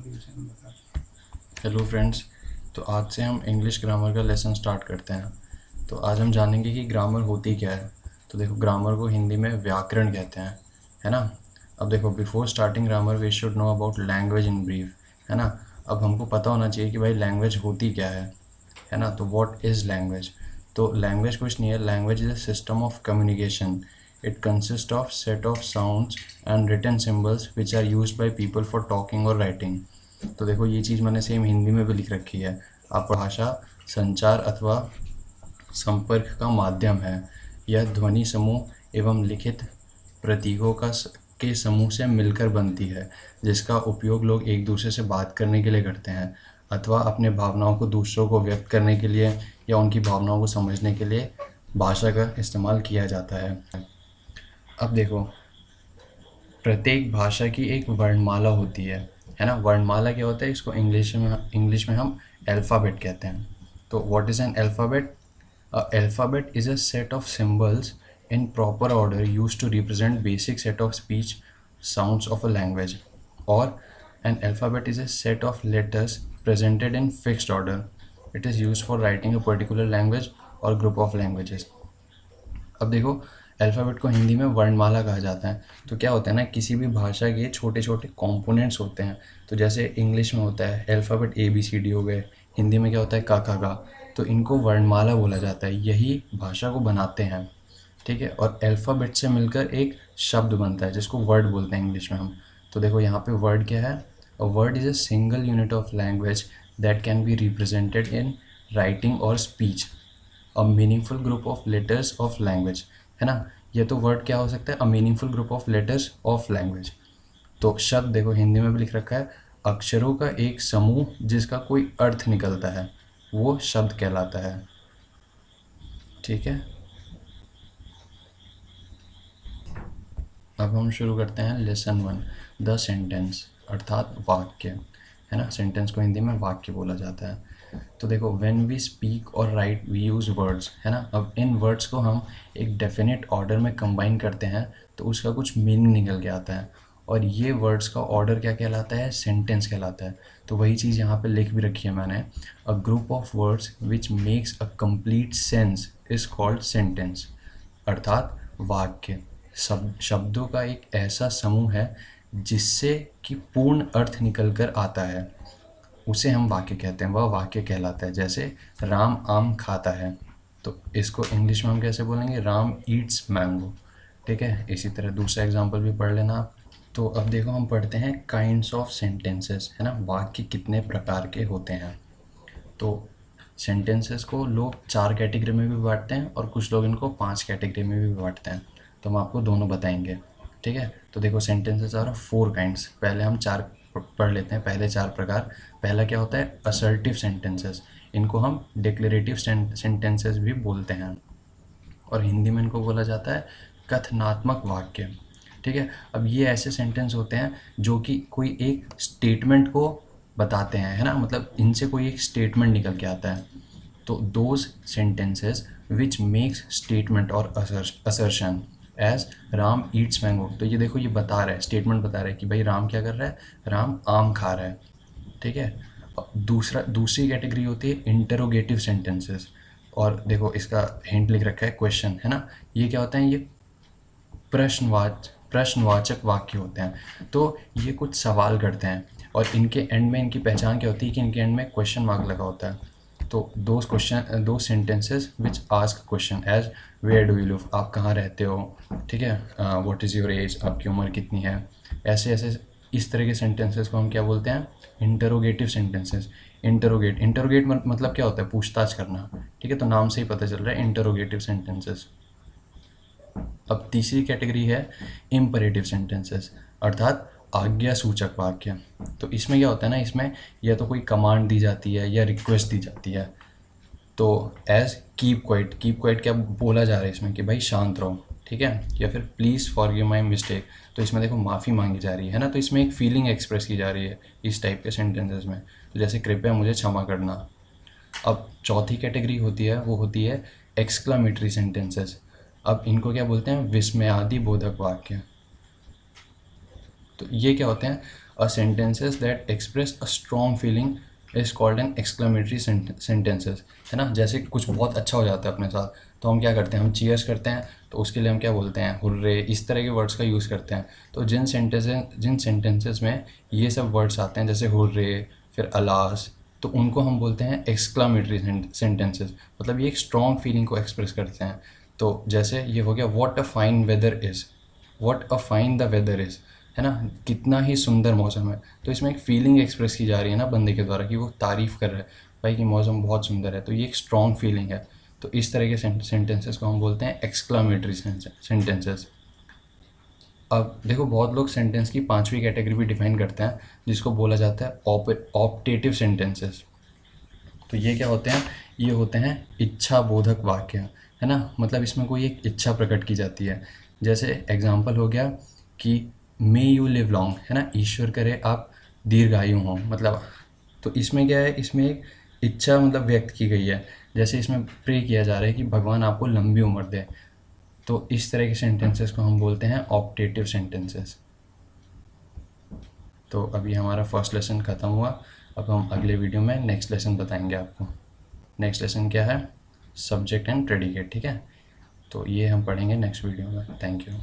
Hello friends. तो आज से हम इंग्लिश ग्रामर का लेसन स्टार्ट करते हैं। तो आज हम जानेंगे कि ग्रामर होती क्या है। तो देखो, ग्रामर को हिंदी में व्याकरण कहते हैं, है ना। अब देखो, before starting grammar we should know about language in brief, है ना। अब हमको पता होना चाहिए कि भाई लैंग्वेज होती क्या है ना। तो व्हाट इज़ लैंग्वेज। तो लैंग्वेज कुछ नहीं है, language is a system of communication. It consist of set of sounds and written symbols which are used by people for talking और राइटिंग। तो देखो, ये चीज़ मैंने सेम हिंदी में भी लिख रखी है। आप भाषा संचार अथवा संपर्क का माध्यम है। यह ध्वनि समूह एवं लिखित प्रतीकों के समूह से मिलकर बनती है, जिसका उपयोग लोग एक दूसरे से बात करने के लिए करते हैं अथवा अपने भावनाओं को दूसरों को व्यक्त करने के लिए या उनकी भावनाओं को समझने के लिए भाषा का इस्तेमाल किया जाता है। अब देखो, प्रत्येक भाषा की एक वर्णमाला होती है ना। वर्णमाला क्या होता है, इसको इंग्लिश में हम अल्फ़ाबेट कहते हैं। तो what is an alphabet. Alphabet is a set of symbols in proper order used to represent basic set of speech sounds of a language, और an alphabet is a set of letters presented in fixed order. It is used for writing a particular language और group of languages. अब देखो, alphabet को हिंदी में वर्णमाला कहा जाता है। तो क्या होता है ना, किसी भी भाषा के छोटे छोटे कंपोनेंट्स होते हैं। तो जैसे इंग्लिश में होता है अल्फ़ाबेट ABCD हो गए, हिंदी में क्या होता है क ख ग। तो इनको वर्णमाला बोला जाता है, यही भाषा को बनाते हैं। ठीक है। और अल्फ़ाबेट से मिलकर एक शब्द बनता है जिसको वर्ड बोलते हैं इंग्लिश में हम। तो देखो यहाँ पे वर्ड क्या है। A word is a single unit of language that can be represented in writing और speech, a meaningful group of letters of language, है ना। ये तो वर्ड क्या हो सकता है, a meaningful group of letters of language. तो शब्द देखो, हिंदी में भी लिख रखा है, अक्षरों का एक समूह जिसका कोई अर्थ निकलता है वो शब्द कहलाता है। ठीक है। अब हम शुरू करते हैं लेसन 1, द सेंटेंस, अर्थात वाक्य, है ना। सेंटेंस को हिंदी में वाक्य बोला जाता है। तो देखो, व्हेन वी स्पीक और राइट वी यूज़ वर्ड्स, है ना। अब इन वर्ड्स को हम एक डेफिनेट ऑर्डर में कंबाइन करते हैं तो उसका कुछ मीनिंग निकल के आता है, और ये वर्ड्स का ऑर्डर क्या कहलाता है, सेंटेंस कहलाता है। तो वही चीज़ यहाँ पे लिख भी रखी है मैंने, a group of words which makes a complete sense is called sentence, अर्थात वाक्य शब्दों का एक ऐसा समूह है जिससे कि पूर्ण अर्थ निकल कर आता है, उसे हम वाक्य कहते हैं, वह वाक्य कहलाता है। जैसे राम आम खाता है, तो इसको इंग्लिश में हम कैसे बोलेंगे, राम ईट्स मैंगो। ठीक है। इसी तरह दूसरा एग्जांपल भी पढ़ लेना आप। तो अब देखो, हम पढ़ते हैं काइंड्स ऑफ सेंटेंसेस, है ना। वाक्य कितने प्रकार के होते हैं। तो सेंटेंसेस को लोग 4 कैटेगरी में भी बांटते हैं और कुछ लोग इनको 5 कैटेगरी में भी बांटते हैं। तो हम आपको दोनों बताएंगे। ठीक है। तो देखो, सेंटेंसेस आर 4 काइंड्स। पहले हम 4 पढ़ लेते हैं, पहले 4 प्रकार। पहला क्या होता है, असर्टिव सेंटेंसेस। इनको हम डिक्लेरेटिव सेंटेंसेस भी बोलते हैं, और हिंदी में इनको बोला जाता है कथनात्मक वाक्य। ठीक है। अब ये ऐसे सेंटेंस होते हैं जो कि कोई एक स्टेटमेंट को बताते हैं, है ना। मतलब इनसे कोई एक स्टेटमेंट निकल के आता है। तो those sentences which makes statement और assertion as Ram eats mango. तो ये देखो, ये बता रहा है, स्टेटमेंट बता रहा है कि भाई राम क्या कर रहा है, राम आम खा रहा है। ठीक है। दूसरी कैटेगरी होती है इंटरोगेटिव सेंटेंसेस, और देखो इसका हिंट लिख रखा है क्वेश्चन, है ना। ये क्या होता है, ये प्रश्नवाचक वाक्य होते हैं। तो ये कुछ सवाल करते हैं, और इनके एंड में इनकी पहचान क्या होती है कि इनके एंड में क्वेश्चन मार्क लगा होता है। तो दो sentences which ask question as where do you live, आप कहाँ रहते हो। ठीक है। व्हाट इज़ योर एज, आपकी उम्र कितनी है। ऐसे ऐसे इस तरह के सेंटेंसेस को हम क्या बोलते हैं, इंटरोगेटिव सेंटेंसेस। इंटरोगेट मतलब क्या होता है, पूछताछ करना। ठीक है। तो नाम से ही पता चल रहा है, इंटरोगेटिव सेंटेंसेस। अब तीसरी कैटेगरी है इम्परेटिव सेंटेंसेस, अर्थात आज्ञा सूचक वाक्य। तो इसमें क्या होता है ना, इसमें या तो कोई कमांड दी जाती है या रिक्वेस्ट दी जाती है। तो एज कीप क्वाइट क्या बोला जा रहा है इसमें कि भाई शांत रहो। ठीक है। या फिर प्लीज़ फॉरगिव माई मिस्टेक, तो इसमें देखो माफ़ी मांगी जा रही है ना। तो इसमें एक फीलिंग एक्सप्रेस की जा रही है इस टाइप के सेंटेंसेस में। तो जैसे कृपया मुझे क्षमा करना। अब चौथी कैटेगरी होती है, वो होती है एक्सक्लामेटरी सेंटेंसेस। अब इनको क्या बोलते हैं, विस्मयादि बोधक वाक्य। तो ये क्या होते हैं, a sentences that express a strong feeling is called an exclamatory sentences, है ना। जैसे कुछ बहुत अच्छा हो जाता है अपने साथ तो हम क्या करते हैं, हम चीयर्स करते हैं, तो उसके लिए हम क्या बोलते हैं, हुर्रे, इस तरह के वर्ड्स का यूज़ करते हैं। तो जिन सेंटेंसेस में ये सब वर्ड्स आते हैं जैसे हुर्रे, फिर अलास, तो उनको हम बोलते हैं एक्सक्लामेटरी सेंटेंसेस, मतलब ये एक स्ट्रॉन्ग फीलिंग को एक्सप्रेस करते हैं। तो जैसे ये हो गया what a fine weather is, what a fine the weather is, है ना, कितना ही सुंदर मौसम है। तो इसमें एक फीलिंग एक्सप्रेस की जा रही है ना बंदे के द्वारा कि वो तारीफ़ कर रहा है भाई कि मौसम बहुत सुंदर है, तो ये एक स्ट्रॉन्ग फीलिंग है। तो इस तरह के सेंटेंसेस को हम बोलते हैं एक्सक्लामेटरी सेंटेंसेस। अब देखो बहुत लोग सेंटेंस की पांचवी कैटेगरी भी डिफाइन करते हैं जिसको बोला जाता है ऑप्टेटिव सेंटेंसेस। तो ये क्या होते हैं, ये होते हैं इच्छा बोधक वाक्य, है ना, मतलब इसमें कोई एक इच्छा प्रकट की जाती है। जैसे एग्जाम्पल हो गया कि मे यू लिव लॉन्ग, है ना, ईश्वर करे आप दीर्घायु हों, मतलब तो इसमें क्या है, इसमें एक इच्छा मतलब व्यक्त की गई है। जैसे इसमें प्रे किया जा रहा है कि भगवान आपको लंबी उम्र दे। तो इस तरह के सेंटेंसेस को हम बोलते हैं ऑप्टेटिव सेंटेंसेस। तो अभी हमारा फर्स्ट लेसन ख़त्म हुआ। अब हम अगले वीडियो में नेक्स्ट लेसन बताएंगे आपको। नेक्स्ट लेसन क्या है, सब्जेक्ट एंड प्रेडिकेट, ठीक है। तो ये हम पढ़ेंगे नेक्स्ट वीडियो में। Thank you.